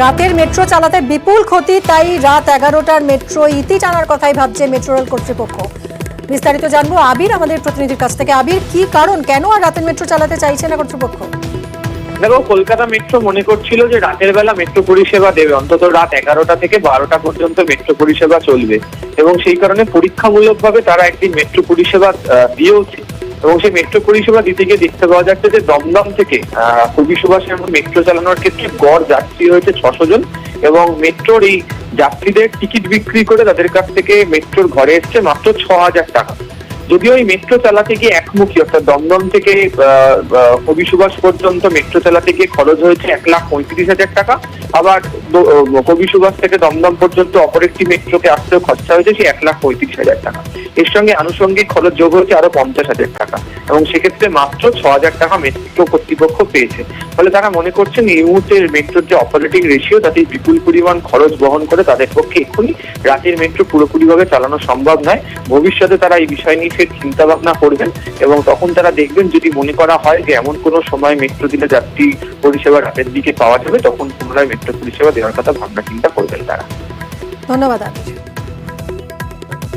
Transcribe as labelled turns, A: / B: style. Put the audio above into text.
A: রাতের মেট্রো চালাতে বিপুল ক্ষতি, তাই রাত 11টার মেট্রো ইতি টানার কথাই ভাবছে মেট্রো রেল কর্তৃপক্ষ। বিস্তারিত জানবো আবির আমাদের প্রতিনিধির কাছ থেকে। আবির, কি কারণ, কেন আর রাতের মেট্রো চালাতে চাইছে না কর্তৃপক্ষ?
B: দেখো, কলকাতা মেট্রো মনে করছিল যে রাতের বেলা মেট্রো পরিষেবা দেবে, অন্তত রাত 11টা থেকে 12টা পর্যন্ত মেট্রো পরিষেবা চলবে, এবং সেই কারণে পরীক্ষামূলকভাবে তারা একদিন মেট্রো পরিষেবা দিয়েওছে। এবং সেই মেট্রো পরিষেবা দিতে গিয়ে দেখতে পাওয়া যাচ্ছে যে দমদম থেকে কবি সুভাষের মেট্রো চালানোর ক্ষেত্রে গড় যাত্রী হয়েছে 600 জন, এবং মেট্রোর এই যাত্রীদের টিকিট বিক্রি করে তাদের কাছ থেকে মেট্রোর ঘরে এসছে মাত্র 6000 টাকা। যদিও এই মেট্রো চালাতে গিয়ে একমুখী, অর্থাৎ দমদম থেকে কবি সুভাষ পর্যন্ত মেট্রো চালাতে গিয়ে খরচ হয়েছে 1,35,000 টাকা, আবার কবি সুভাষ থেকে দমদম পর্যন্ত অপর একটি মেট্রোকে আসতেও খরচা হয়েছে সেই 1,35,000 টাকা। এর সঙ্গে আনুষঙ্গিক খরচ যোগ হয়েছে আরো 50,000 টাকা, এবং সেক্ষেত্রে মাত্র 6,000 টাকা মেট্রো কর্তৃপক্ষ পেয়েছে। ফলে তারা মনে করছেন এই মুহূর্তে মেট্রোর যে অপারেটিং রেশিও, তাতে বিপুল পরিমাণ খরচ বহন করে তাদের পক্ষে এক্ষুনি রাতের মেট্রো পুরোপুরিভাবে চালানো সম্ভব নয়। ভবিষ্যতে তারা এই বিষয় নিয়ে ফের চিন্তা ভাবনা করবেন, এবং তখন তারা দেখবেন যদি মনে করা হয় যে এমন কোনো সময় মেট্রো দিলে যাত্রী পরিষেবা রাতের দিকে পাওয়া যাবে, তখন পুনরায় মেট্রো পরিষেবা দেওয়ার কথা ভাবনা চিন্তা করবেন তারা।
A: ধন্যবাদ আবির।